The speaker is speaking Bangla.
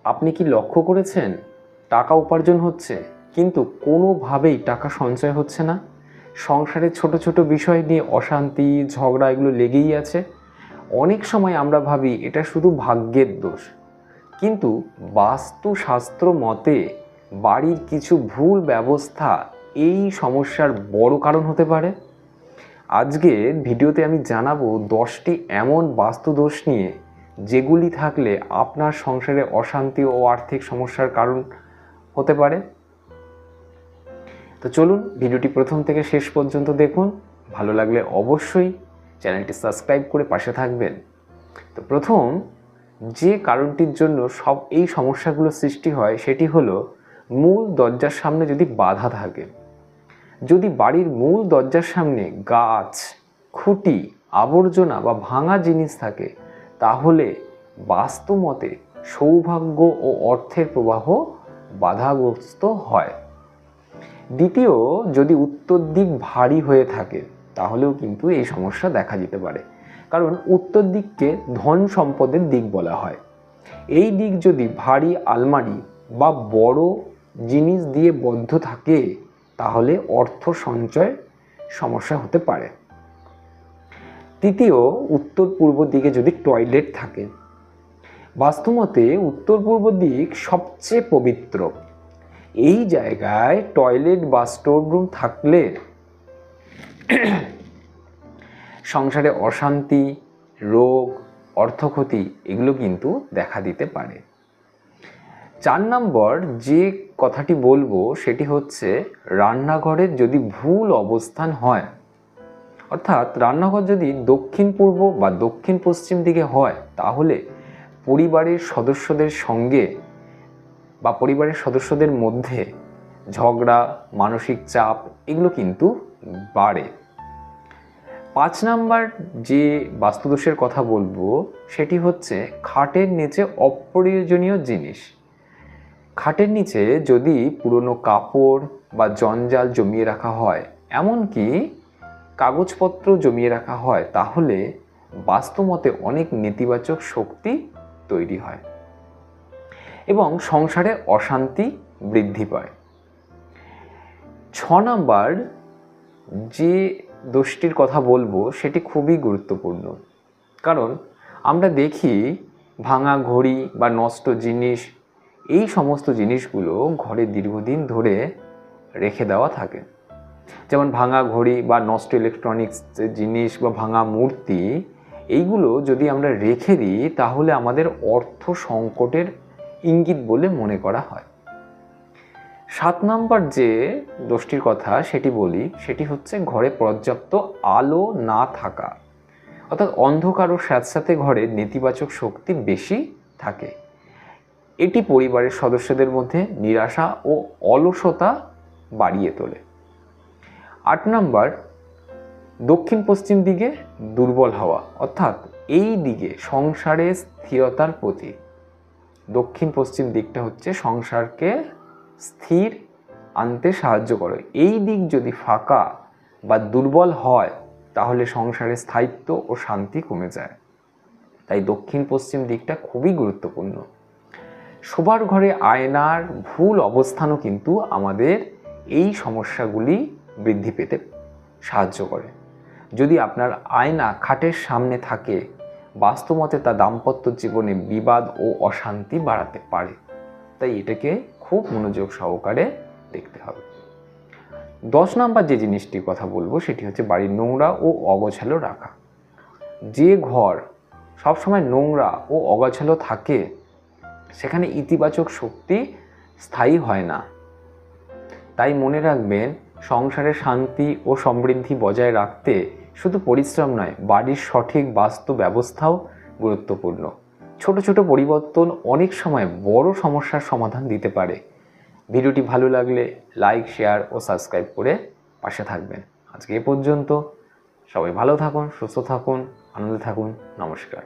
আপনি কি লক্ষ্য করেছেন টাকা উপার্জন হচ্ছে কিন্তু কোনোভাবেই টাকা সঞ্চয় হচ্ছে না? সংসারে ছোট ছোট বিষয় নিয়ে অশান্তি, ঝগড়া এগুলো লেগেই আছে। অনেক সময় আমরা ভাবি এটা শুধু ভাগ্যের দোষ, কিন্তু বাস্তুশাস্ত্র মতে বাড়ির কিছু ভুল ব্যবস্থা এই সমস্যার বড় কারণ হতে পারে। আজকের ভিডিওতে আমি জানাবো 10টি এমন বাস্তুদোষ নিয়ে যেগুলি থাকলে আপনার সংসারে অশান্তি ও আর্থিক সমস্যার কারণ হতে পারে। তো চলুন ভিডিওটি প্রথম থেকে শেষ পর্যন্ত দেখুন। ভালো লাগলে অবশ্যই চ্যানেলটি সাবস্ক্রাইব করে পাশে থাকবেন। তো প্রথম যে কারণটির জন্য এই সমস্যাগুলো সৃষ্টি হয় সেটি হলো মূল দরজার সামনে যদি বাধা থাকে। যদি বাড়ির মূল দরজার সামনে গাছ, খুঁটি, আবর্জনা বা ভাঙা জিনিস থাকে তাহলে বাস্তুমতে সৌভাগ্য ও অর্থের প্রবাহ বাধাগ্রস্ত হয়। দ্বিতীয়, যদি উত্তর দিক ভারী হয়ে থাকে তাহলেও কিন্তু এই সমস্যা দেখা যেতে পারে, কারণ উত্তর দিককে ধন সম্পদের দিক বলা হয়। এই দিক যদি ভারী আলমারি বা বড় জিনিস দিয়ে বদ্ধ থাকে তাহলে অর্থ সঞ্চয় সমস্যা হতে পারে। তৃতীয়, উত্তর পূর্ব দিকে যদি টয়লেট থাকে। বাস্তুমতে উত্তর পূর্ব দিক সবচেয়ে পবিত্র। এই জায়গায় টয়লেট বা স্টোররুম থাকলে সংসারে অশান্তি, রোগ, অর্থক্ষতি এগুলো কিন্তু দেখা দিতে পারে। 4 নম্বর যে কথাটি বলবো সেটি হচ্ছে রান্নাঘরের যদি ভুল অবস্থান হয়, অর্থাৎ রান্নাঘর যদি দক্ষিণ পূর্ব বা দক্ষিণ পশ্চিম দিকে হয় তাহলে পরিবারের সদস্যদের সঙ্গে বা পরিবারের সদস্যদের মধ্যে ঝগড়া, মানসিক চাপ এগুলো কিন্তু বাড়ে। 5 নাম্বার যে বাস্তুদোষের কথা বলবো সেটি হচ্ছে খাটের নিচে অপ্রয়োজনীয় জিনিস। খাটের নিচে যদি পুরনো কাপড় বা জঞ্জাল জমিয়ে রাখা হয়, এমনকি কাগজপত্র জমিয়ে রাখা হয় তাহলে বাস্তুমতে অনেক নেতিবাচক শক্তি তৈরি হয় এবং সংসারে অশান্তি বৃদ্ধি পায়। 6 নাম্বার যে দোষটির কথা বলবো সেটি খুবই গুরুত্বপূর্ণ, কারণ আমরা দেখি ভাঙা ঘড়ি বা নষ্ট জিনিস, এই সমস্ত জিনিসগুলো ঘরে দীর্ঘদিন ধরে রেখে দেওয়া থাকে। যেমন ভাঙা ঘড়ি বা নষ্ট ইলেকট্রনিক্স জিনিস বা ভাঙা মূর্তি, এইগুলো যদি আমরা রেখে দিই তাহলে আমাদের অর্থ সংকটের ইঙ্গিত বলে মনে করা হয়। 7 নম্বর যে দোষটির কথা সেটি বলি, সেটি হচ্ছে ঘরে পর্যাপ্ত আলো না থাকা, অর্থাৎ অন্ধকার ও স্যাঁতস্যাঁতে ঘরে নেতিবাচক শক্তি বেশি থাকে। এটি পরিবারের সদস্যদের মধ্যে নিরাশা ও অলসতা বাড়িয়ে তোলে। 8 নম্বর দক্ষিণ পশ্চিম দিকে দুর্বল হওয়া, অর্থাৎ এই দিকে সংসারের স্থিরতার প্রতীক। দক্ষিণ পশ্চিম দিকটা হচ্ছে সংসারকে স্থির আনতে সাহায্য করে। এই দিক যদি ফাঁকা বা দুর্বল হয় তাহলে সংসারে স্থায়িত্ব ও শান্তি কমে যায়। তাই দক্ষিণ পশ্চিম দিকটা খুবই গুরুত্বপূর্ণ। শোবার ঘরে আয়নার ভুল অবস্থানও কিন্তু আমাদের এই সমস্যাগুলি বৃদ্ধি পেতে সাহায্য করে। যদি আপনার আয়না খাটের সামনে থাকে, বাস্তবমতে তা দাম্পত্য জীবনে বিবাদ ও অশান্তি বাড়াতে পারে। তাই এটাকে খুব মনোযোগ সহকারে দেখতে হবে। 10 নাম্বার যে জিনিসটির কথা বলবো সেটি হচ্ছে বাড়ির নোংরা ও অগোছালো রাখা। যে ঘর সবসময় নোংরা ও অগোছালো থাকে সেখানে ইতিবাচক শক্তি স্থায়ী হয় না। তাই মনে রাখবেন, সংসারে শান্তি ও সমৃদ্ধি বজায় রাখতে শুধু পরিশ্রম নয়, বাড়ির সঠিক বাস্তু ব্যবস্থাও গুরুত্বপূর্ণ। ছোট ছোট পরিবর্তন অনেক সময় বড় সমস্যার সমাধান দিতে পারে। ভিডিওটি ভালো লাগলে লাইক, শেয়ার ও সাবস্ক্রাইব করে পাশে থাকবেন। আজকে এ পর্যন্ত। সবাই ভালো থাকুন, সুস্থ থাকুন, আনন্দে থাকুন। নমস্কার।